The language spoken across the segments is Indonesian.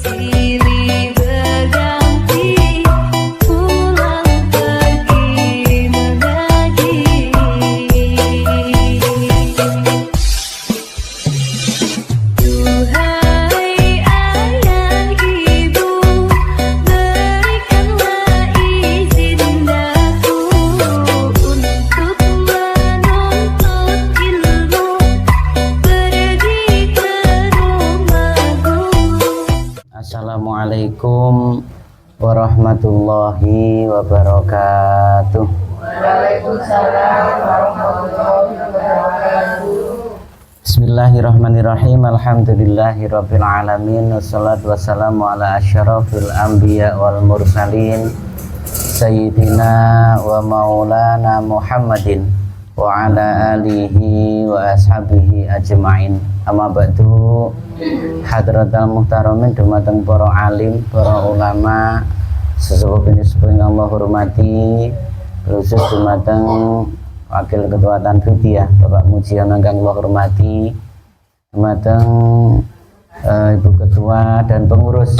silih berganti pulang pergi mengaji. Duhai ayah ibu, berikanlah izin daku untuk menuntut ilmu, pergi ke rumahku. Assalamualaikum warahmatullahi wabarakatuh. Bismillahirrahmanirrahim. Alhamdulillahirabbil alamin. Wassalatu wassalamu ala asyrafil anbiya wal mursalin sayyidina wa maulana Muhammadin wa ala alihi wa ashabihi ajma'in. Amma ba'du. Hadratal muhtaramin dumateng para alim, para ulama, sesepuh sepuh yang Allah hormati, khusus dumateng Wakil Ketua Tanfidiyah Bapak Mujiono kang Allah hormati, dumateng Ibu Ketua dan pengurus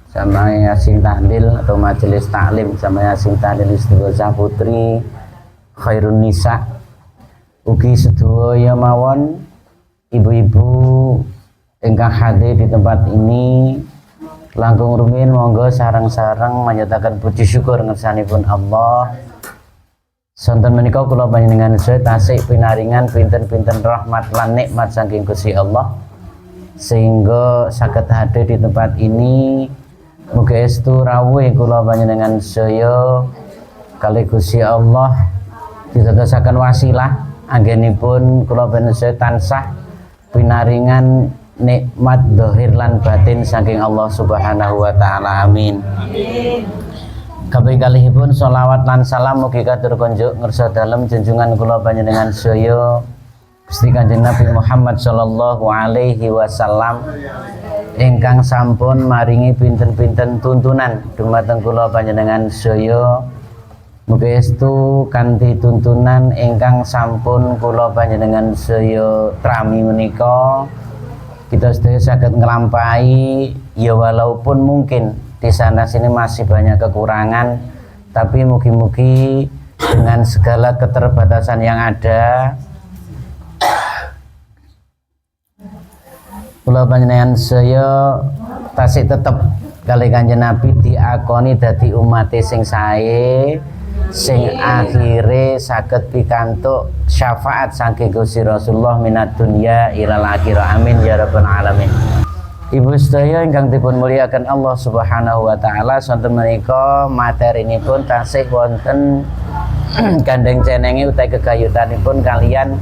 sama Yasin Tahlil atau Majelis Taklim sama Yasin Tahlil Istighosah Putri Khairun Nisa, ugi sedaya mawon ibu-ibu ingkang hadir di tempat ini, langkung rumiyin monggo sareng-sareng menyatakan puji syukur ngersanipun Allah. Sonten menika kula panjenengan sedaya tasih pinaringan pinten-pinten rahmat lan nikmat saking Gusti Allah sehingga saged hadir di tempat ini. Mugi estu rawuh kula panjenengan sedaya kalih Gusti Allah didadosaken wasilah anggenipun kula panjenengan sedaya tansah pinaringan nikmat dohir lan batin saking Allah Subhanahu wa taala. Amin. Amin. Kabeh kalihipun sholawat lan salam mugi katur konjuk ngersa dalem junjungan kula panjenengan sedaya Gusti Kanjeng Nabi Muhammad sallallahu alaihi wasallam ingkang sampun maringi pinten-pinten tuntunan dumateng kula panjenengan sedaya. Mugi estu kanthi tuntunan ingkang sampun kula panjenengan sedaya trami menika kita sedaya saged nglampahi, ya walaupun mungkin di sana sini masih banyak kekurangan, tapi mugi-mugi dengan segala keterbatasan yang ada kula panjenengan saya tasih tetep kalih Kanjeng Nabi diakoni dadi umate sing sae, sing akhire saged pikantuk syafaat saking Gusti Rasulullah minad dunya ilal akhirah. Amin ya rabbal alamin. Ibu sedaya ingkang dipun muliakan Allah Subhanahu wa taala, sonten menika materinipun tasih wonten gandeng cenenge utawi gegayutanipun kalian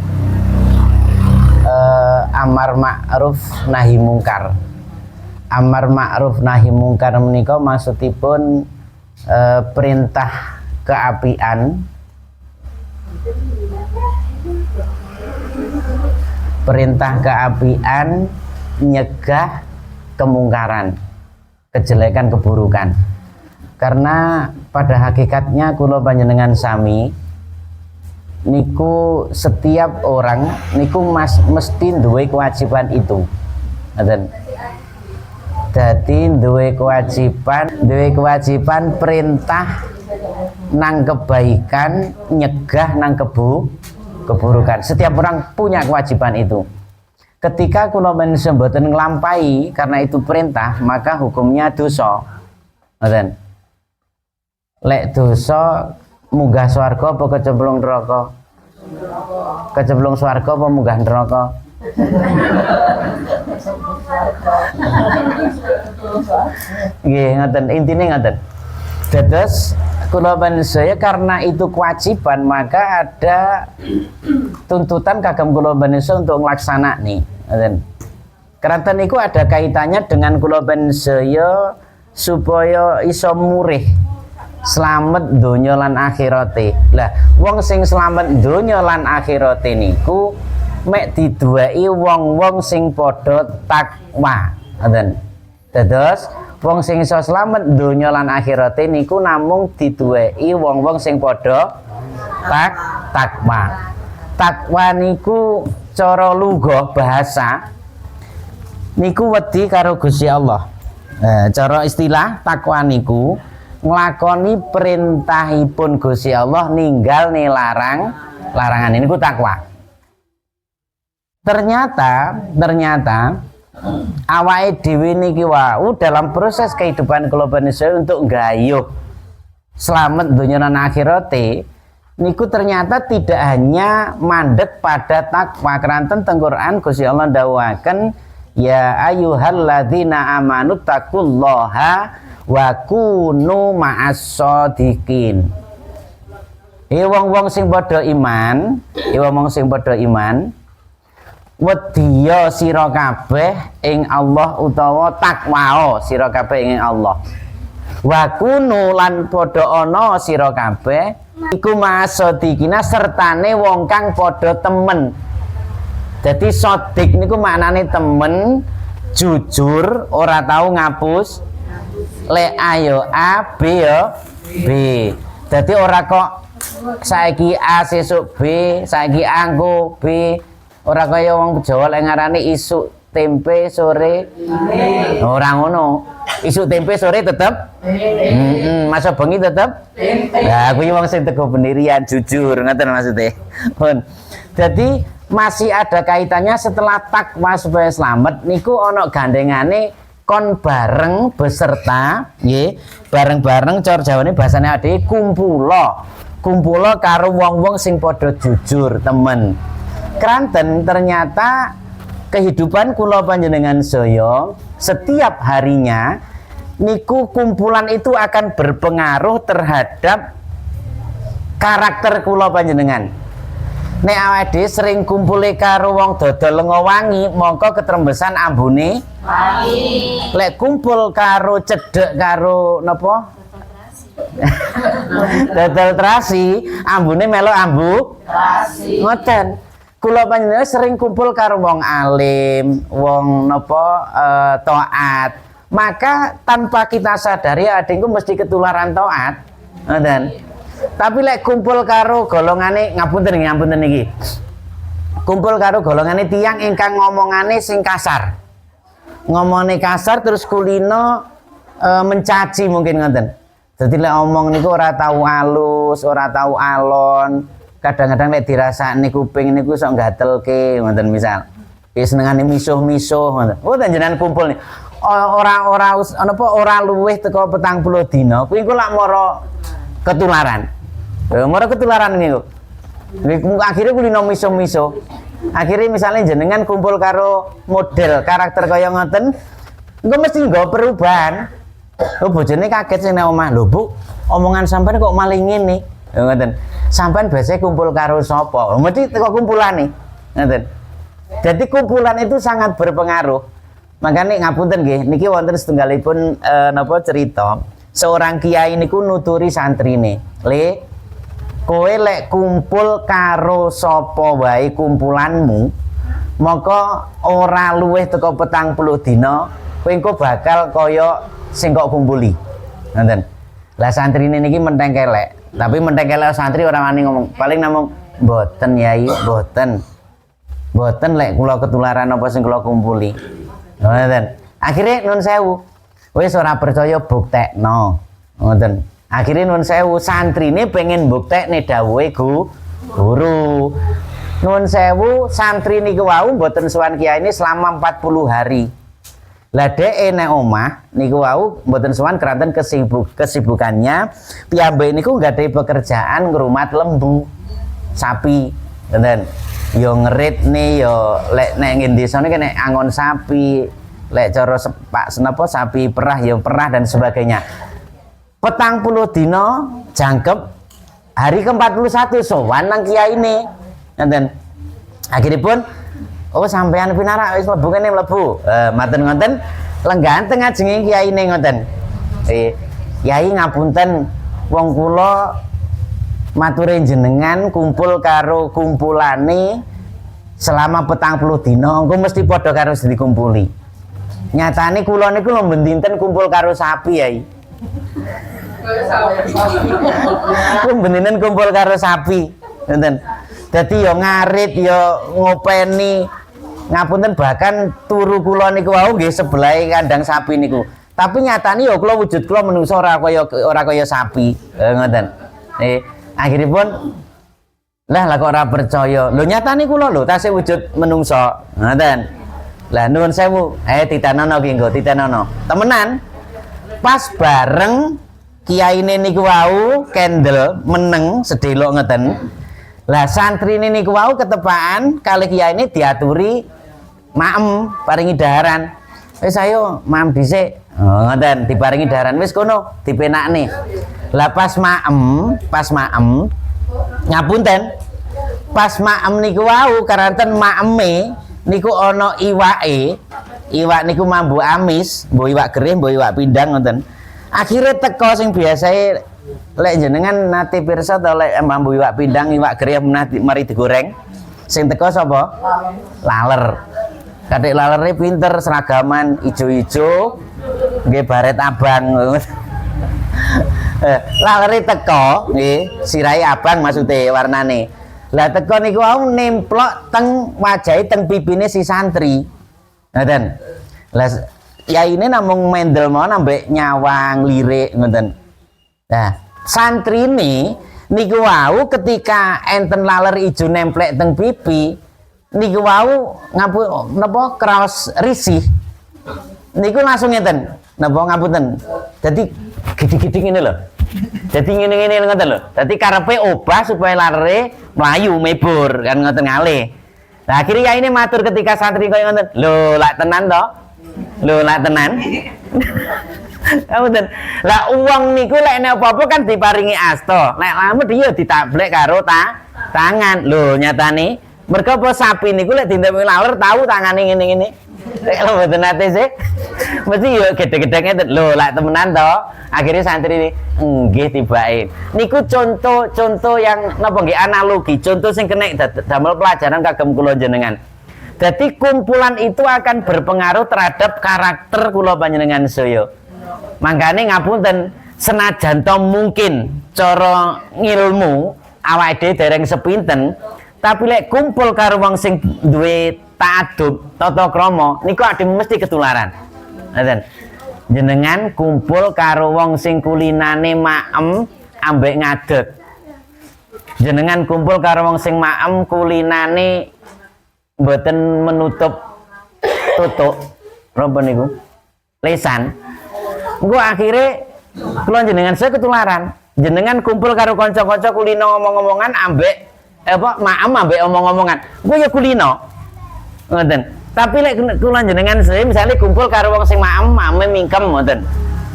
amar ma'ruf nahi mungkar. Amar ma'ruf nahi mungkar menika maksudipun perintah keapian, perintah keapian, nyegah kemungkaran, kejelekan, keburukan. Karena pada hakikatnya kula panjenengan sami niku setiap orang niku mesti duwe kewajiban itu. Ngoten. Dadi duwe kewajiban perintah nang kebaikan, nyegah nang keburukan. Setiap orang punya kewajiban itu. Ketika kula panjenengan mboten nglampahi karena itu perintah, maka hukumnya dosa. Ngoten. Lek dosa munggah swarga apa kecemplung neraka? Kecemplung swarga apa munggah neraka? Nggih, ngoten, intine ngoten. Dados kula panjenengan karena itu kewajiban, maka ada tuntutan kagem kula panjenengan untuk nglaksanani. Keranten niku ada kaitannya dengan kula panjenengan supaya iso murih slamet donya lan akhirate. Lah, wong sing slamet donya lan akhirate niku mek diduweki wong-wong sing padha takwa. Ngoten. Dados wong sing iso slamet donya lan akhirate niku namung diduweki wong-wong sing padha takwa. Takwa niku cara lugah bahasa niku wedi karo Gusti Allah. Cara istilah takwa niku nglakoni perintahipun Gusti Allah, ninggal nih larangan ini ku takwa. Ternyata awake dhewe niki wau dalam proses kehidupan kula manusia untuk nggayuh selamat dunia dan akhirate niku ternyata tidak hanya mandek pada takwa. Keranten teng Quran Gusti Allah dawuhaken ya ayyuhalladzina amanu taqullaha wa kunu ma'as-shodiqin. Wong-wong sing padha iman, wedya sira kabeh ing Allah utawa takwao sira kabeh ing Allah. Wa kunu lan padha ana sira kabeh iku ma'as-shodiqina sertane wong kang padha temen. Jadi sodik niku maknane temen, jujur, ora tahu ngapus. Le ayo A, B yo B. Jadi ora kok saiki A sesuk B, saiki A nggo B. Ora kaya wong Jawa lek ngarani isuk tempe sore. Ora ngono. Isuk tempe sore tetep masa bengi tetep tempe. Lah kuwi wong sing teguh pendirian, jujur, ngoten maksudnya. Pun. Jadi masih ada kaitannya setelah takwa supaya selamat niku ana gandengane kon bareng beserta nggih bareng-bareng cara Jawane bahasane ade kumpulo karo wong-wong sing padha jujur temen. Kranten ternyata kehidupan kula panjenengan saya setiap harinya niku kumpulan itu akan berpengaruh terhadap karakter kula panjenengan. Nek awake dhewe sering kumpule karo wong dodol lenga wangi, mongko ketrembesan ambune wangi. Lek kumpul karo cedhek karo napa? Dodol terasi, ambune melo ambu terasi. Ngoten. Kula panjenengan sering kumpul karo wong alim, wong napa taat. Maka tanpa kita sadari adengku mesti ketularan taat. Ngoten. Tapi lek kumpul karo golongane ngapunten iki. Kumpul karo golongane tiyang ingkang ngomongane sing kasar. Ngomongane kasar terus kulino mencaci mungkin ngoten. Dadi lek omong niku ora tahu alus, ora tahu alon. Kadang-kadang lek dirasakne kuping niku sok gatelke ngoten misal. Wis senengane misuh-misuh ngoten. Oh jenengan kumpul nih. Ora luweh teko 40 dina. Kuwi engko lak mara ketularan. Mara ketularan niku. Akhirnya kulino miso-miso. Akhirnya misalnya jenengan kumpul karo model karakter kaya ngoten, engko mesti nggawa perubahan. Oh bojone kaget sing nang omah. Lho Bu, omongan sampean kok malah ngene. Ngoten. Sampean biasanya kumpul karo sapa? Mesti teko kumpulane. Ngoten. Jadi kumpulan itu sangat berpengaruh. Makanya ngapunten nggih, niki wonten setunggalipun napa cerita. Seorang kiai niku nuturi santrine, "Le, kowe lek kumpul karo sapa wae kumpulanmu, maka ora luweh teko 40 dina, kowe engko bakal kaya sing kok kumpuli." Ngoten. Lah santrine niki menteng kelek, tapi menteng kelek santri ora wani ngomong. Paling namung, "Mboten Yai, mboten. Mboten lek kula ketularan apa sing kula kumpuli." Ngoten. Akhire nun sewu. Wis ora percaya buktekno. Ngoten. Akhire nun sewu santrine pengen buktekne dawuhe guru. Nun sewu santri niku wau mboten sowan kiai ini selama 40 hari. Lah dheke nek omah niku wau mboten sowan keranten kesibukannya piyambake niku nggadahi pekerjaan ngrumat lembu, sapi. Ngoten. Yo ngeritne yo lek nek ngen desane nek angon sapi, lek cara senapa sapi perah ya perah dan sebagainya. 40 dina jangkep hari ke-41 sowan nang kiyaine. Ngoten. Akhiripun oh sampean pinarak wis mlebu kene mlebu. Maten ngoten lenggahan teng ajenge kiyaine ngoten. Yai ngapunten wong kula mature jenengan kumpul karo kumpulane selama 40 dina engko mesti padha karo sing dikumpuli. Nyatane kula niku lho dinten kumpul karo sapi Yai. Kumpulinen kumpul karo sapi, ngoten. Dadi ya ngarit ya ngopeni. Ngapunten bahkan turu kula niku wau nggih sebelah kandang sapi niku. Tapi nyatane ya kula wujud kula menungso ora kaya sapi. Ngoten. Akhiripun lah kok ora percaya. Lho nyatane kula lho tasih wujud menungso. Ngoten. Lah nuwun sewu, titenono ki nggo titenono. Temenan. Pas bareng kiyaine niku wau kendel meneng sedelok ngeten. Lah santrine niku wau ketepaan kalih kiyaine diaturi maem paringi daharan. Wis ayo maem dhisik. Ngoten diparingi daharan wis kono dipenakne. Lah pas maem ngapunten. Pas maem niku wau karanten maeme niku ana iwake. Iwak niku mambu amis, mbok iwak gerih, mbok iwak pindang ngoten. Akhire teko sing biasae lek jenengan nate pirsa to lek mambu iwak pindang, iwak gerih mari digoreng. Sing teko sapa? Laler. Kadek lalere pinter seragaman ijo-ijo, nggih baret abang. Lalere teko, nggih, sirahe abang maksude warnane. Lah teko niku wau nemplok teng wajahe teng pipine si santri. Ngoten. Lah ya ini namung mendel mawon ambek nyawang lirik ngoten. Nah, santri ini niku wau ketika enten laler ijo nemplek teng pipi niku wau napa kraos risih. Niku langsung ngeten. Napa ngapunten. Dadi gede-gede ngene lho. Dadi ngene-ngene ngoten lho. Dadi karepe obah supaya larere mlayu mebur kan ngoten ngalih. Nah, akhirnya ya ini matur ketika santri kaya ngoten. Lho, lak tenan to? Lho, lak tenan. Ngapunten. Lah uang niku lek nek apa-apa kan diparingi asta. Lek lamet dia ditablek karo tangan. Lho, nyatane mergo apa sapi niku lek dintemi laler tahu tangane ngene-ngene. Lek lho mboten nate sih. Mesti yo gede-gede ngeten. Lho, lak temenan to. Akhirnya santri ini nggih tibake. Niku contoh yang napa nggih analogi, contoh sing kena damel pelajaran kagem kula jenengan. Jadi kumpulan itu akan berpengaruh terhadap karakter kula panjenengan sedaya. Mangkane ngapunten, senajan to mungkin cara ngilmu awake dhewe dereng sepinten, tapi lek kumpul karo wong sing duwe ta'adub, tata krama, niku ade mesti ketularan. Ngoten. Jenengan kumpul karo wong sing kulinane maem ambek ngadeg. Jenengan kumpul karo wong sing maem kulinane mboten menutup tutuk. Napa niku? Lesan. Engko akhire kula jenengan saya ketularan. Jenengan kumpul karo kanca-kanca kulino ngomong-ngomongan ambek apa maem ambek omong-omongan. Engko ya kulino. Ngoten. Tapi lek kula jenengan saya misalnya kumpul karo wong sing maem mingkem ngoten.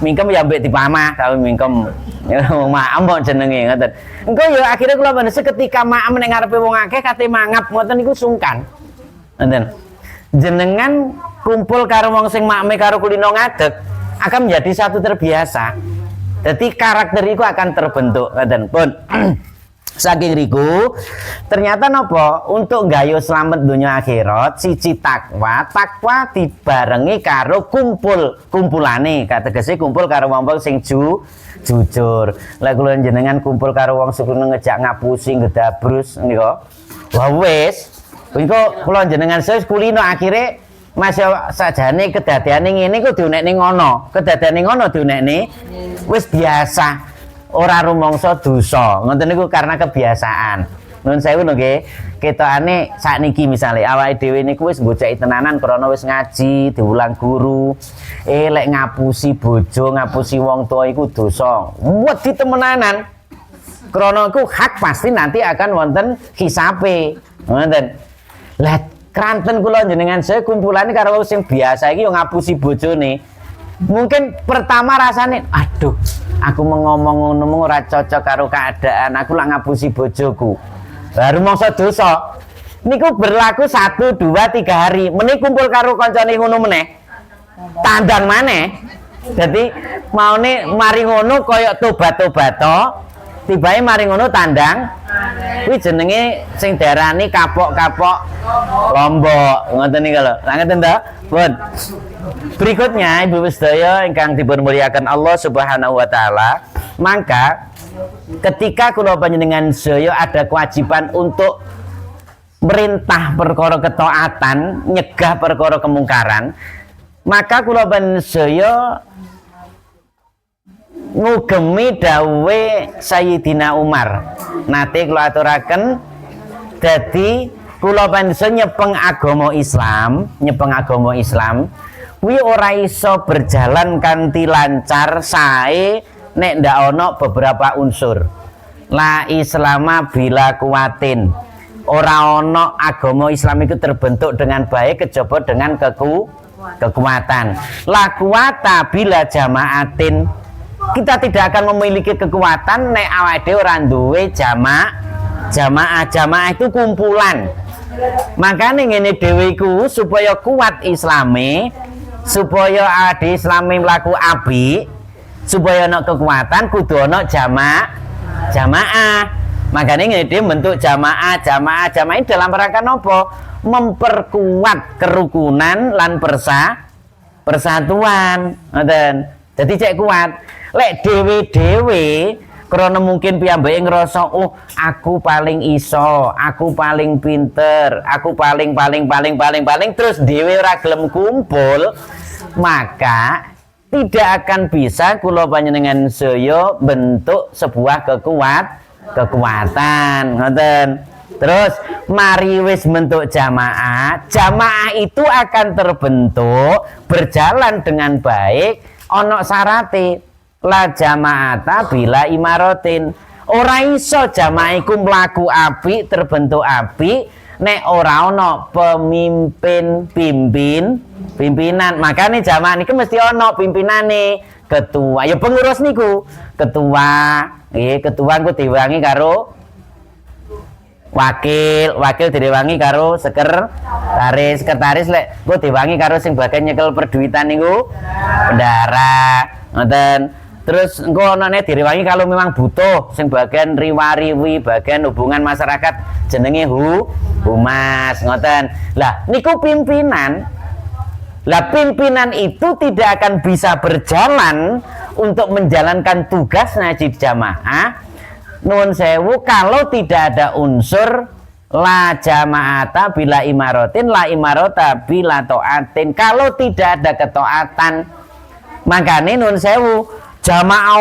Mingkem ya mbek dipamah tapi mingkem. Ya maem kok jenenge ngoten. Engko ya akhirnya kula panese ketika maem ning ngarepe wong akeh kate mangap ngoten niku sungkan. Ngoten. Jenengan kumpul karo wong sing maeme karo kulino ngadeg akan menjadi satu terbiasa. Jadi karakter itu akan terbentuk ngoten pun. Saking riku ternyata nopo untuk gayo selamat dunia akhirat siji takwa dibarengi karo kumpulane kategese kumpul karo wong sing jujur. Lah kula jenengan kumpul karo wong sing ngejak ngapusi ngedabrus nika wah wis niku kula jenengan saya kulino akhire masih sajane kedadeane ngene ku diunekne ngono kedadiane ngono diunekne wis biasa. Ora rumangsa dosa. Ngoten niku karena kebiasaan. Nuwun sewu nggih. Ketokane sakniki misale awake dhewe niku wis mbocaki tenanan krana wis ngaji, diulang guru. Lek ngapusi bojo, ngapusi wong tua iku dosa. Wedi temenanan. Krana iku hak pasti nanti akan wonten hisabe. Ngoten. Lah kranten kula jenengan saya kumpulane karo sing biasa iki yo ngapusi bojone. Mungkin pertama rasane aduh aku ngomong ngono ora cocok karo keadaan, aku lak ngapusi bojoku. Baru mangsa dosa. Niku berlaku 1, 2, 3 hari. Meneh kumpul karo kancane ngono meneh. Tandang maneh. Jadi maune mari ngono kaya tobat-tobato, tibae mari ngono tandang. Kuwi jenenge sing diarani kapok-kapok Lombok. Ngoten niku lho. Lah ngeten to? Pun. Berikutnya Ibu sedaya ingkang dipunmuliakan Allah Subhanahu wa taala, maka ketika kula panjenengan sedaya ada kewajiban untuk merintah perkara ketaatan, nyegah perkara kemungkaran, Maka kula panjenengan ngugemi dawuhe Sayyidina Umar. Nate kula aturaken dadi kula panjenengan nyepeng agama Islam kuwi ora iso berjalan kanthi lancar sae nek ndak ana beberapa unsur. La islama bila kuwatin. Ora ana agama Islam itu terbentuk dengan baik kejaba dengan kekuatan. La kuwata bila jamaatin. Kita tidak akan memiliki kekuatan nek awake dhewe ora duwe jamaah itu kumpulan. Makanya ngene dhewe iku supaya kuat Islame, supaya ade Islame mlaku apik, supaya ana kekuatan kudu ana jamaah. Makanya ngene dhewe bentuk jamaah ini dalam rangka napa? Memperkuat kerukunan lan persatuan. Ngoten. Dadi cek kuat. Lek dhewe-dhewe karena mungkin piyambake ngerasa aku paling iso, aku paling pinter, aku paling terus dhewe ora gelem kumpul, maka tidak akan bisa kula panjenengan saya bentuk sebuah kekuatan. Ngoten. Terus mari wis bentuk jamaah itu akan terbentuk berjalan dengan baik ana syarate. La jama'ata bila imaratin. Ora iso jamaah iku mlaku apik terbentuk apik nek ora ana pimpinan. Makane jamaah niki mesti ana pimpinane, ketua. Ya pengurus niku, ketua. Nggih, ketua engko diwangi karo wakil direwangi karo sekretaris lek engko diwangi karo sing bagian nyekel perduitan niku bendara. Ngoten. Terus engko onone direwangi kalau memang butuh sing bagian riwariwi, bagian hubungan masyarakat jenenge humas. Ngoten. Lah niku pimpinan. Lah pimpinan itu tidak akan bisa berjalan untuk menjalankan tugas najib jamaah nuwun sewu kalau tidak ada unsur la jama'ata bila imaratin, la imarata bila taatin. Kalau tidak ada ketaatan, makane nuwun sewu jamaah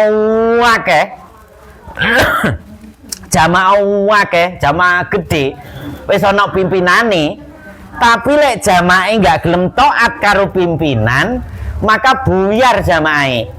jamaah gede wis ana pimpinane, tapi lek jamaah enggak gelem taat karo pimpinan, maka buyar jamaah.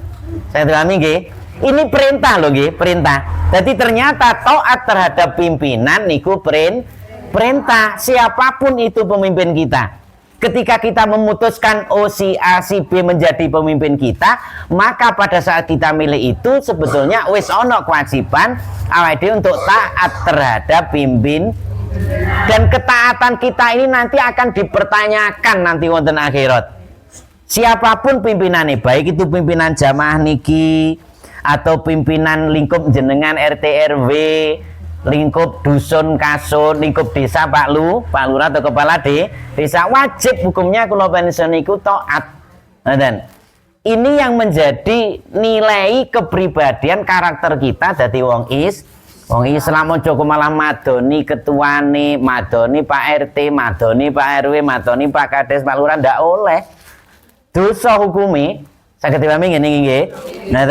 Saya terami nggih. Ini perintah loh nggih, perintah. Jadi ternyata taat terhadap pimpinan niku perintah siapapun itu pemimpin kita. Ketika kita memutuskan si A, si B menjadi pemimpin kita, maka pada saat kita milih itu sebetulnya wis ono kewajiban awake dhewe untuk taat terhadap pimpin. Dan ketaatan kita ini nanti akan dipertanyakan nanti wonten akhirat. Siapapun pimpinannya, baik itu pimpinan jamaah niki atau pimpinan lingkup jenengan RT RW, lingkup dusun kasun, lingkup desa Pak Lurah atau kepala desa, wajib hukumnya kula panjenengan niku taat. Dan ini yang menjadi nilai kepribadian karakter kita dadi wong Islam. Ojo malah madoni ketuane, madoni Pak RT, madoni Pak RW, madoni Pak Kades, Pak Lurah, ndak oleh. Dosa hukumi. Saged dipahami ngene nggih. Nah,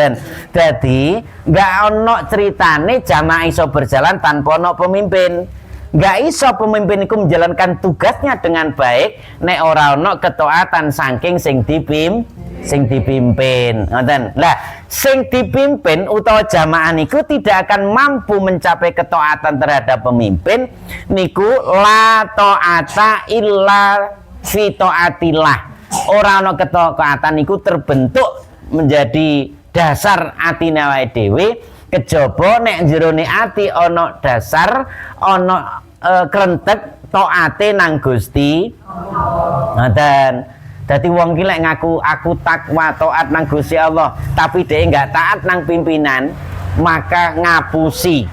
dadi enggak ono ceritane jamaah iso berjalan tanpa ono pemimpin. Enggak iso pemimpin iku menjalankan tugasnya dengan baik nek ora ono ketaatan saking sing dipimpin. Ngoten. Lah, sing dipimpin utawa jamaah niku tidak akan mampu mencapai ketaatan terhadap pemimpin niku la ta'ata illa fi ta'atillah. Ora ana ketaatan niku terbentuk menjadi dasar atine awake dhewe kejaba nek jerone ati ana dasar ana krentek taate nang Gusti. Ngoten. Dadi wong ki lek ngaku aku takwa taat nang Gusti Allah tapi dhek enggak taat nang pimpinan, maka ngapusi.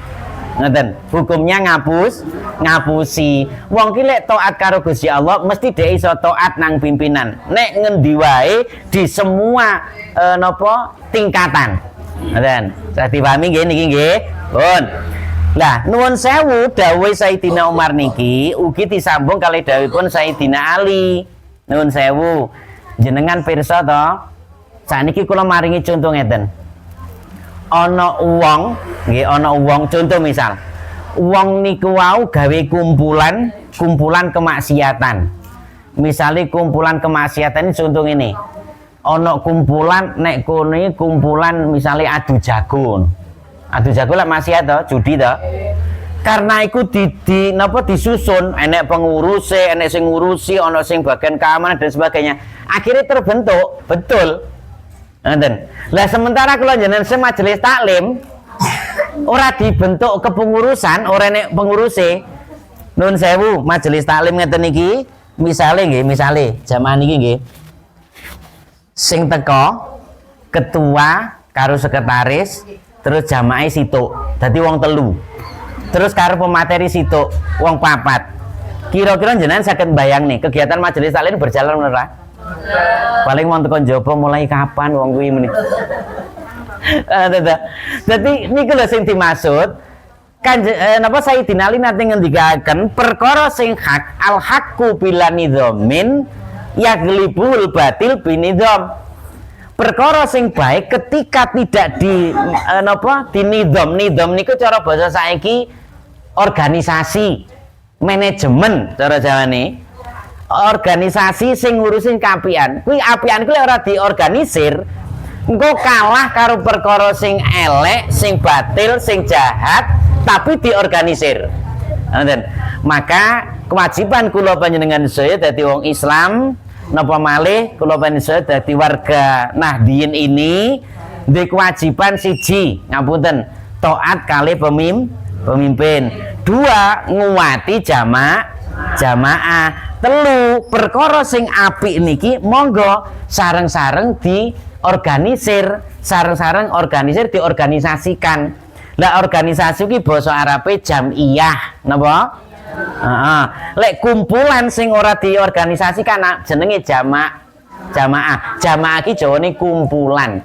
Ngoten, hukumnya ngapusi. Wong ki lek taat karo Gusti Allah mesti dhek iso taat nang pimpinan. Nek ngendi wae di semua napa tingkatan. Ngoten. Saya dipahami nggih niki nggih. Pun. Lah, nuwun sewu dawuh Sayyidina Umar niki ugi disambung kalih dawuhipun Sayyidina Ali. Nuwun sewu. jenengan pirsa to, sakniki kula maringi contoh ngeten. Ana wong, nggih ana wong contoh misal. Wong niku wau gawe kumpulan kemaksiatan. Misale kumpulan kemaksiatan ini contoh ini. Ana kumpulan nek kono kumpulan misale adu jago. Adu jago lah maksiat to, judi to. Karena iku napa disusun, enek pengurus, enek sing ngurusi, ana sing bagian keamanan dan sebagainya. Akhirnya terbentuk, betul. Ngoten. Lah sementara kula jenengan sing majelis taklim ora dibentuk kepengurusan, ora enek penguruse. Nuwun sewu, majelis taklim ngeten iki, misale nggih, misale jamaah niki nggih. Sing teko ketua karo sekretaris, terus jamaah situk. Dadi wong telu. Terus karo pemateri situ wong papat. Kira-kira jenengan saged bayang nih kegiatan majelis taklim berjalan bener ora? Paling wong teko njaba mulai kapan wong kuwi meni. Dadi niku lho sing dimaksud napa Sayyidina Ali nate ngendikaken perkara sing hak al haqqu bila nidhamin yaglibul batil binidham. Perkara sing baik ketika tidak di dinidham. Nidham niku cara basa saiki organisasi, manajemen cara Jawane. Organisasi sing ngurusin keapian. Kuwi apian kuwi ora diorganisir, engko kalah karo perkara sing elek, sing batil, sing jahat, tapi diorganisir. Ngoten. Maka kewajiban kula panjenengan saya dadi wong Islam, napa malih kula panjenengan saya dadi warga Nahdien ini duwe kewajiban siji, ngapunten, taat kalih pemimpin. Dua, nguwati jamaah. Telu, perkara sing apik niki monggo sareng-sareng diorganisir, diorganisasikan. Lah organisasi ki basa Arabe jamiyah, napa? Lek kumpulan sing ora diorganisasikan jenenge jamaah. Jamaah ki jawane kumpulan.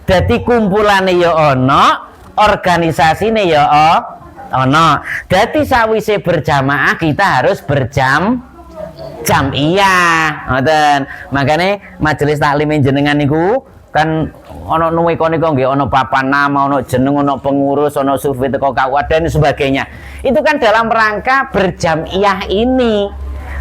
Dadi kumpulane ya ana, organisasine ya ana. Dadi sawise berjamaah kita harus jamiyah, ngoten. Makane majelis taklim jenengan niku kan ana nuweka-nika nggih ana papan nama, ana jeneng, ana pengurus, ana survei teko KUA dan sebagainya. Itu kan dalam rangka berjamiyah ini.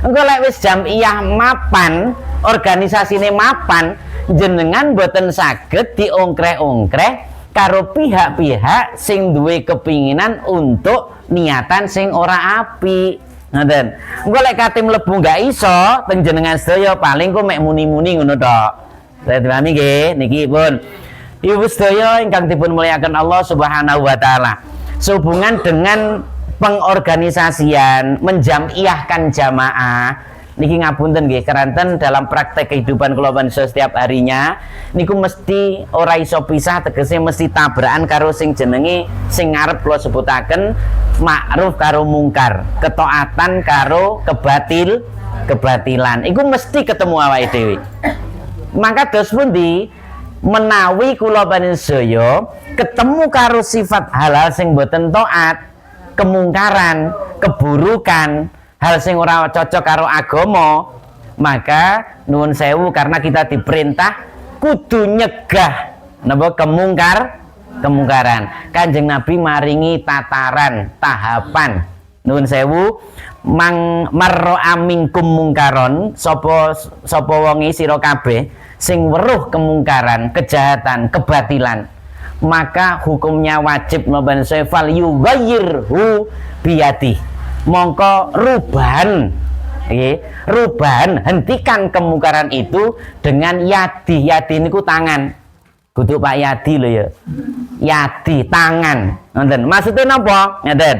Engko lek wis jamiyah mapan, organisasine mapan, jenengan boten saged diongkreh-ongkreh karo pihak-pihak sing duwe kepinginan untuk niatan sing ora apik. Ngoten. Engko lek kate mlebu gak iso teng jenengan sedaya paling kok mek muni-muni ngono tok. Saya pahami nggih, niki pun. Ibu sedaya ingkang dipun muliakan Allah Subhanahu wa taala. Sehubungan dengan pengorganisasian, menjamiyahkan jamaah, niki ngapunten nggih keranten dalam praktek kehidupan kula panjenengan setiap harinya niku mesti ora iso pisah, tegese mesti tabrakan karo sing jenenge sing ngarep kula sebutaken ma'ruf karo mungkar, ketaatan karo kebatilan. Iku mesti ketemu awake dhewe. Maka dos pundi menawi kula panjenengan ketemu karo sifat halal sing boten taat, kemungkaran, keburukan, hal sing ora cocok karo agama, maka nuwun sewu karena kita diperintah kudu nyegah napa kemungkaran. Kanjeng Nabi maringi tataran, tahapan. Nuwun sewu marro amingkum mungkaron, sapa wonge sira kabeh sing weruh kemungkaran, kejahatan, kebatilan, maka hukumnya wajib napa fal yughayyirhu biyadi. Mongko rubahan hentikan kemungkaran itu dengan yadi niku tangan, kudu Pak Yadi lho ya, yadi tangan, ngoten. Maksudnya napa? Ngoten.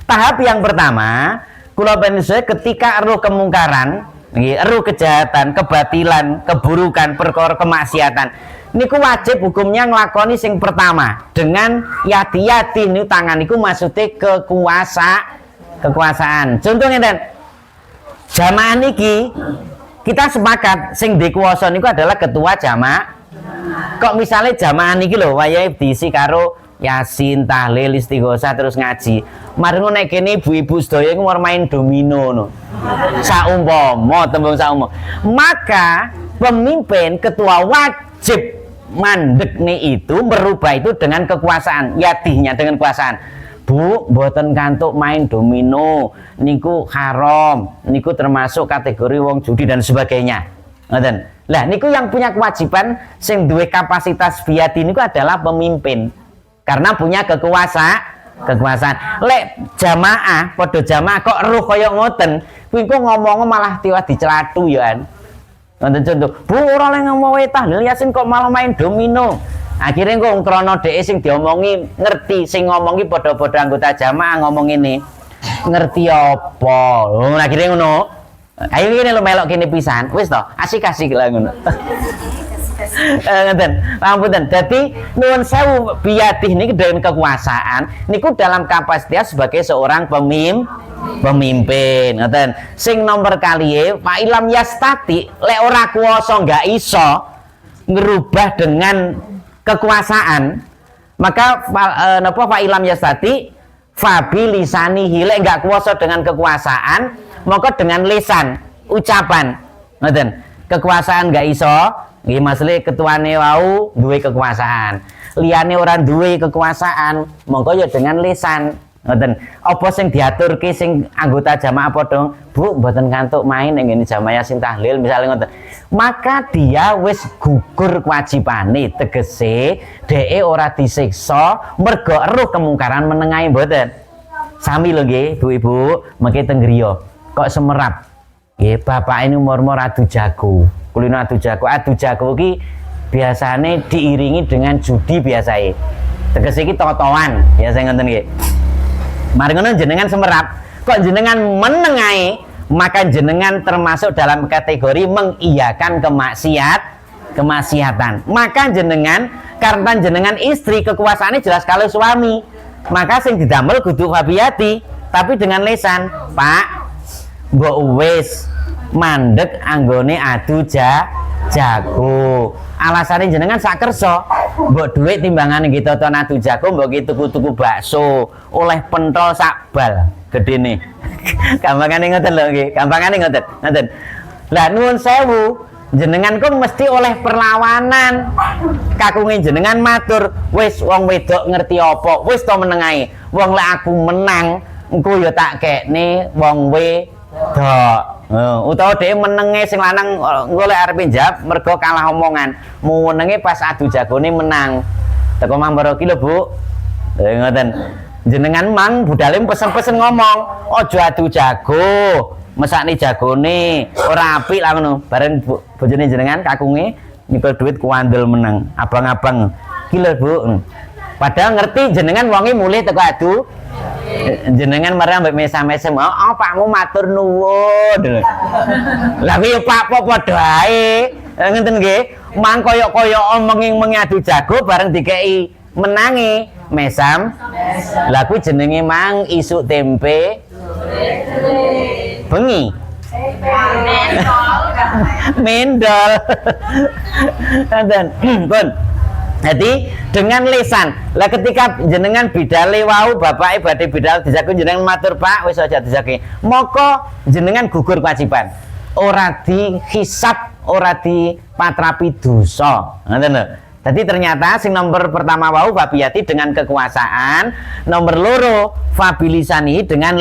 Tahap yang pertama kula panjenengan ketika eruh kemungkaran, eruh kejahatan, kebatilan, keburukan, perkara kemaksiatan, niku wajib hukumnya nglakoni sing pertama dengan yadi niku tangan niku maksudnya kekuasaan. Contohnya dan jamaah niki kita sepakat sing dikuasa niku adalah ketua jamaah. Kok misalnya jamaah niki lho wayahe diisi karo Yasin, tahlil, istighosah terus ngaji. Mari ngono nek kene ibu-ibu sedaya iku main domino no. Saumpama tembung saumpama. Maka pemimpin ketua wajib mandek nih itu merubah itu dengan kekuasaan, yadihnya dengan kekuasaan. Bu, mboten kantuk main domino, niku haram, niku termasuk kategori wong judi dan sebagainya. Ngoten. Lah niku yang punya kewajiban sing duwe kapasitas biati niku adalah pemimpin. Karena punya kekuasaan. Lek jamaah, padha jamaah kok eruh kaya ngoten, kuwi kok ngomong malah tiwa dicelatu ya kan. Ngoten contoh, Bu ora oleh ngomong tahlil Yasin kok malah main domino. Akhirnya kok krono dhek sing diomongi ngerti, sing ngomongi padha-padha anggota jamaah ngomong ini. Ngerti apa? Lho akhirnya ngono. Ayo kene lo melok kene pisan. Wis to, asik-asik lah ngono. Ngeten. Lampunten. Dadi nuwun sewu biadih niki dengan kekuasaan niku dalam kapasitas sebagai seorang pemimpin. Ngoten. Sing nomor kaliye Pak Ilam Yastati lek ora kuwasa enggak iso ngerubah dengan kekuasaan, maka napa Pak Ilam Yastati fabi lisanihi lek enggak kuwasa dengan kekuasaan, maka dengan lisan, ucapan. Ngoten. Kekuasaan enggak iso, nggih masle ketuane wau duwe kekuasaan. Liyane ora duwe kekuasaan, mongko ya dengan lisan. Ngoten. Apa sing diaturke sing anggota jamaah padha, Bu, mboten kantuk main ning ngene jamaah Yasin tahlil misalnya ngoten. Maka dia wis gugur kewajibane, tegese dheke ora disiksa mergo eruh kemungkaran menengahi mboten. Sami lho nggih, Bu-ibu, mengke teng griya. Kok semerap. Nggih, bapak ini umur-umur adu jago. Kulino adu jago. Adu jago ki biasane diiringi dengan judi biasae. Tegese iki totoan, biasa ngoten nggih. Mari ngono jenengan semerap, kok jenengan menengahi, maka jenengan termasuk dalam kategori mengiyakan kemaksiatan. Maka jenengan karena jenengan istri kekuasaannya jelas kalau suami, maka sing didamel kudu fabiyati, tapi dengan lisan, Pak, mbok wis mandek anggone adu jago. Alasannya jenengan sak kersa, mbok dhuwit timbangane nggih tonton adu jago, mbok ki tuku-tuku bakso, oleh pentol sak bal gedene. Gampangane ngoten lho nggih, gampangane ngoten. Ngoten. Lah nuwun sewu, jenengan kok mesti oleh perlawanan. Kakunge jenengan matur, wis wong wedok ngerti apa, wis to menengae. Wong lek aku menang, engko ya tak kekne wong wedok. Utawa dhek menenge sing lanang engko lek arepe njawab mergo kalah omongan. Menenge pas adu jagone menang. Teko Mang Baroki lho, Bu. Ngoten. Jenengan mang budale pesen-pesen ngomong, "Aja adu jago. Mesakne jagone ora apik lah ngono." Bareng bojone jenengan kakunge nyekel duit kuandel menang. Abang-abang. Ki lho, Bu. Padahal ngerti jenengan wonge mulih teko adu jenengan marang mbek mesam-mesem, "Oh, Pakmu matur nuwun." Lah kuwi Pak po padha ae. Ngenten nggih. Mang koyok-koyok mengi adu jago bareng dikeki menangi mesam. Lah kuwi jenenge mang isuk tempe bengi. Mendol. Ngenten. Pun. Jadi dengan lisan lah ketika jenengan bidale wau bapake badhe bidal dijago jenengan matur Pak wis aja dijake moko jenengan gugur kewajiban ora dihisab ora dipatrapi dosa ngoten lho. Jadi ternyata sing nomor pertama wau fabiyati dengan kekuasaan, nomor loro fabilisani dengan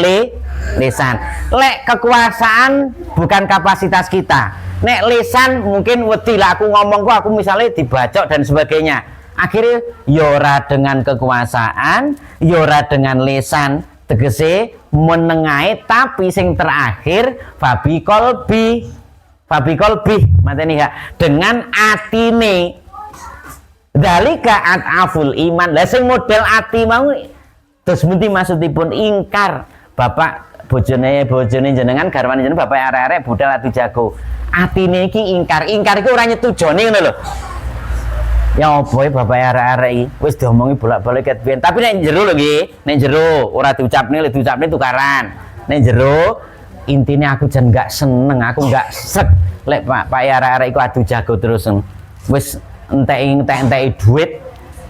lisan. Lek kekuasaan bukan kapasitas kita. Nek lisan mungkin wedi lah aku ngomong kok aku misalnya dibacok dan sebagainya. Akhirnya yora dengan kekuasaan, yora dengan lisan, tegese menengahi tapi sing terakhir fabi kolbi mateni ya dengan atine. Dalika at'aful iman. Lah sing model ati mau terus mesti maksudipun ingkar. Bapak bojone jenengan garwane jenengan bapak arek-arek budal adu jago. Atine iki ingkar iki ora nyetujone ngono lho. Ya apa ya bapak arek-arek iki wis diomongi bolak-balik ket biyen. Tapi nek jero lho nggih, nek jero ora diucapne tukaran. Nek jero intine aku jan gak seneng, aku gak sek lek Pak arek-arek iku adu jago terus. Wis entek duit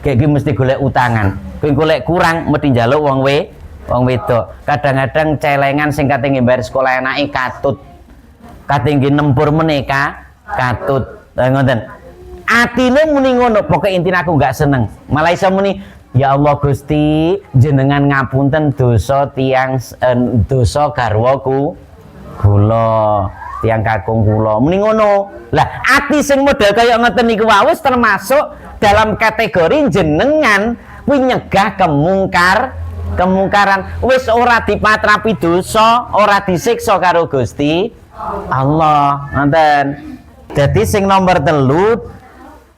Kayak gini mesti golek utangan. Kowe golek kurang mesti njaluk wong wedok. Kadang-kadang celengan sing kate bayar sekolah anake katut. Kate nggih nempur menika katut. Ngoten. Atine muni ngono, pokoke intine aku enggak seneng. Malah iso muni, ya Allah Gusti, jenengan ngapunten dosa tiang dosa garwaku kula, tiang kakung kula. Muni ngono. Lah, ati sing model kaya ngoten niku wae termasuk dalam kategori jenengan kuwi nyegah kemungkaran. Wis ora dipatrapi dosa, ora disiksa karo Gusti Allah. Ngoten. Dadi sing nomor 3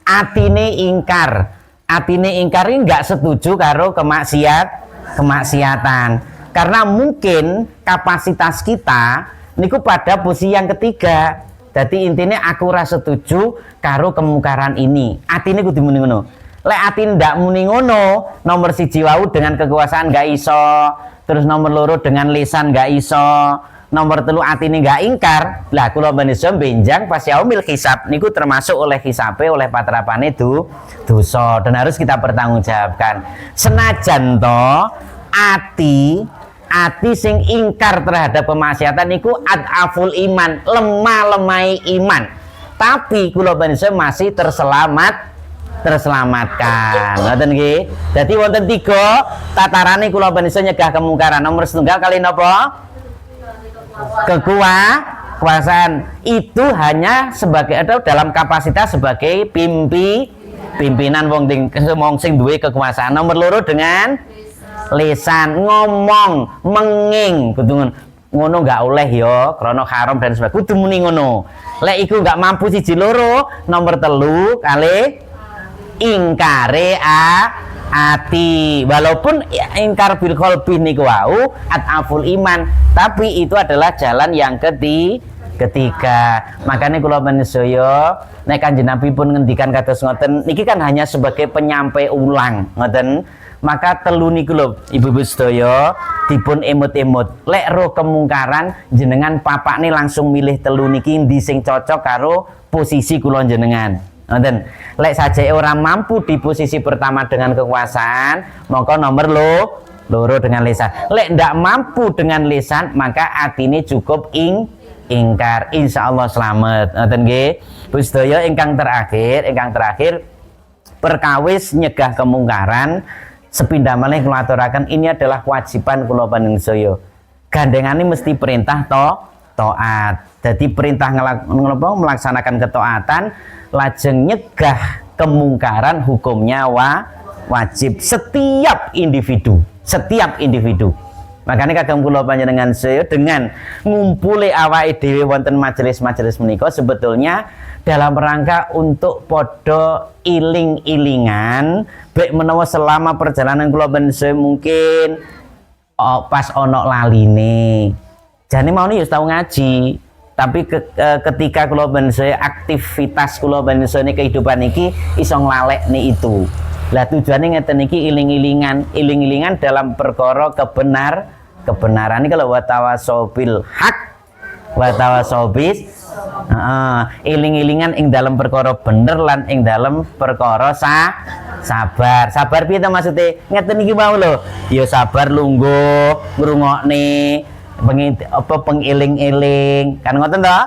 atine ingkar ini nggak setuju karo kemaksiatan karena mungkin kapasitas kita niku pada posisi yang ketiga. Jadi intinya aku rasa setuju karo kemungkaran ini. Atine kudu muni ngono. Lek atine ndak muni ngono, nomor 1 wau dengan kekuasaan nggak iso, terus nomor 2 dengan lisan nggak iso, nomor 3 atine nggak ingkar. Lah kula manusia benjang pas yaumil hisab niku termasuk oleh hisabe oleh patrapane dosa dan harus kita pertanggungjawabkan. Senajan to ati sing ingkar terhadap kemaksiatan niku adaful iman, lemah-lemai iman. Tapi kula manusia masih terselamatkan. Ngoten nggih. Dadi wonten 3 tatarane kula manusia nyegah kemungkaran. Nomor 1 kali napa? Kekuasaan itu hanya sebagai atau dalam kapasitas sebagai pimpinan wong sing duwe kekuasaan. Nomor 2 dengan lisan, ngomong, menging kudu ngono enggak oleh ya krana haram dan sebagainya. Kudu muni ngono. Lek iku enggak mampu 1 2, nomor 3 kali ingkare ati, walaupun ingkar bil qalbi niku wau ataful iman, tapi itu adalah jalan yang ketiga. Makanya kula menusaya nek Kanjeng Nabi pun ngendikan kados ngoten niki kan hanya sebagai penyampai ulang ngoten. Maka telu niku lho ibu-ibu sedaya dipun emut-emut. Lek roh kemungkaran jenengan papakne langsung milih telu niki ndi sing cocok karo posisi kula jenengan. Ngoten. Lek saja orang mampu di posisi pertama dengan kekuasaan, maka nomor loro dengan lisan. Lek ndak mampu dengan lisan, maka atine cukup ingkar. Insyaallah selamat. Ngoten nggih. Bu sedaya ingkang terakhir perkawis nyegah kemungkaran sepindah malih kula aturaken ini adalah kewajiban kula panjenengan. Gandengane mesti perintah taat. Jadi perintah melaksanakan ketaatan lajeng nyegah kemungkaran hukumnya wajib setiap individu. Makanya kagem kula panjenengan saya dengan ngumpuli awake dhewe wonten majelis-majelis menika sebetulnya dalam rangka untuk podo iling-ilingan baik menawa selama perjalanan kula panjenengan mungkin pas ono laline. Jane mau nih tau ngaji, tapi ketika kula panjenengan aktivitas kula panjenengan kehidupan iki iso nglalekne itu. Lah tujuane ngeten iki iling-ilingan dalam perkara kebenaran iki kalau watawasobil hak watawasobis iling-ilingan ing dalam perkara bener lan ing dalam perkara sabar piye ta maksude ngeten iki mau lho ya sabar lungguh ngrungokne pengiling-iling kan ngoten to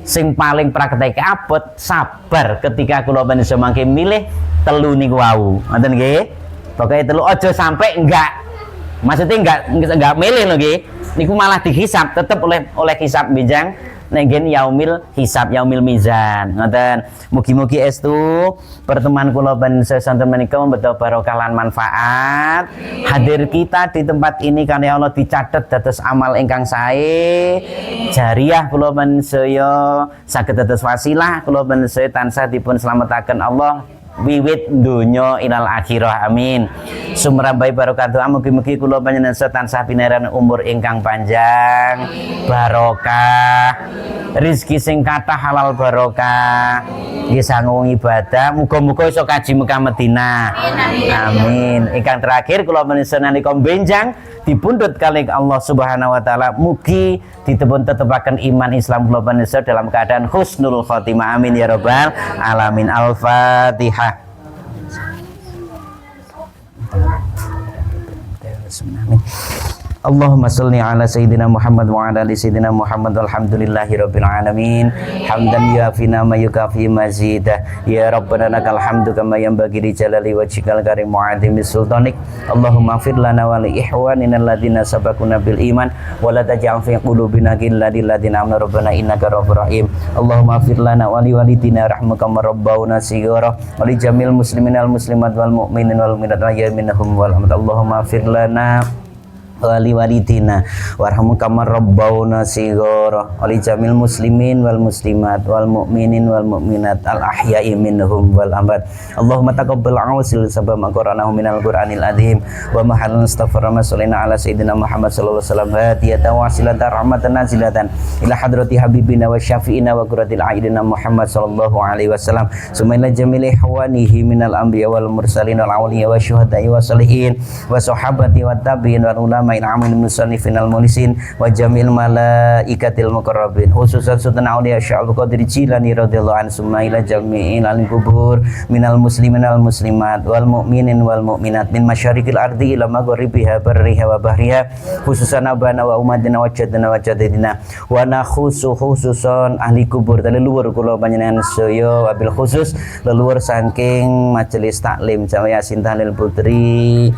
sing paling praktek abot sabar ketika kula panjenengan mangke milih telu niku wau ngoten nggih pokoke telu aja sampai maksudnya enggak milih lho nggih niku malah dihisab tetep oleh hisab benjang nek yaumil hisab yaumil mizan ngoten mugi-mugi estu pertemuan kula panjenengan menika membawa barokah lan manfaat hadir kita di tempat ini karena Allah dicatet dados amal ingkang sae jariah kula panjenengan saged dados wasilah kula panjenengan tansah dipun slametaken Allah wiwit donya ilal akhirah amin sumrambai barokatuh mugi-mugi kula panjenengan tansah pinaran umur ingkang panjang barokah rezeki sing kathah halal barokah nggih sanggung ibadah muga-muga iso kaji Mekah Madinah amin ingkang terakhir kula panjenengan nalika benjang dipundhut kalih Allah Subhanahu wa taala mugi dipun tetepaken iman Islam kula panjenengan dalam keadaan husnul khotimah amin ya rabbal alamin al-fatihah Amin. Allahumma salli ala sayyidina Muhammad wa ala ali sayyidina Muhammad walhamdulillahi rabbil alamin hamdan yafina ma yukafi mazidah ya rabbana lakal hamdu kama yanbaghi li jalali wajhikal karim wa azimi sultanik Allahumma fir lana wa li ihwanina alladhina sabaquna bil iman wa la taj'al fi qulubina ghillan lil ladzina amanu rabbana innaka ghafurur rahim Allahumma fir lana wa li walidina rahmukum rabbana sighara wa li jamil muslimin wal muslimat wal mu'minin wal mu'minat minhum wal amwat Allahumma fir lana wali walidina warhamu kama rabbawna sighara wali jamil muslimin wal muslimat wal mu'minin wal mu'minat al ahya'i minhum wal amwat Allahumma taqabbal ausil sabab maqranahu minal qur'anil azim wa mahallan astaghfir masalina ala sayyidina Muhammad sallallahu alaihi wasallam hadiyatan wasilatan rahmatan nazilatan ila hadrati habibina wa syafi'ina wa qurratil a'yunina Muhammad sallallahu alaihi wasallam sumaila jamil ihwanihi minal anbiya wal mursalin wal awliya wa syuhada'i wa salihin wa sahabati wa tabi'in wal ulama amin musannifin al-mulisin wa jamil malaikatil muqarrabin khususan sultan auliya Syaikhul Qadir Jilani radhiyallahu anhu summa ila jami'il al-qubur minal muslimin wal muslimat wal mu'minin wal mu'minat min masyariqil ardi ila maghribiha barriha wa bahriha khususan abana wa umatina wa jaddana wa jadidina wa khususan ahli kubur tadi luhur kula panjenengan saya wabil khusus leluhur saking majelis taklim Jami Yasin Tahlil Putri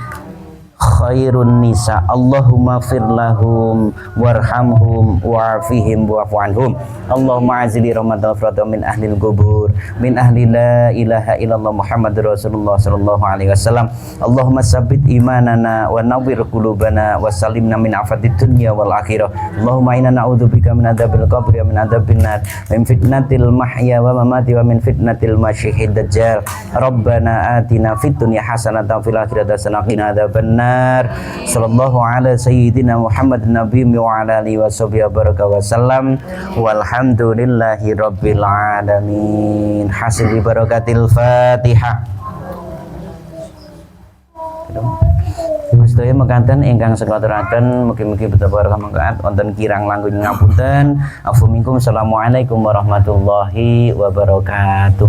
khairun nisa Allahumma fir lahum warhamhum wa'afihim wa'fu anhum Allahumma azili ramadhan min ahlil qubur min ahli la ilaha illallah Muhammadur Rasulullah sallallahu alaihi wasallam Allahumma sabbit imanana wa nawwir qulubana wa salimna min afatid dunya wal akhirah Allahumma inna na'udzubika min adzabil qabri wa min adzabin nar min fitnatil mahya wa mamati wa min fitnatil masyihid dajjal Rabbana atina fid dunya hasanatan fil akhirati hasanatan wa qina adzabannar sallallahu ala sayyidina Muhammad nabi wa ala alihi wa sahbihi baraka wa sallam walhamdulillahi rabbil alamin hasbi barakatil Fatihah. Ibu sedaya mekaten ingkang sekula aturaken mugi-mugi betapa manfaat wonten kirang langkung ngapunten afu minkum assalamualaikum warahmatullahi wabarakatuh.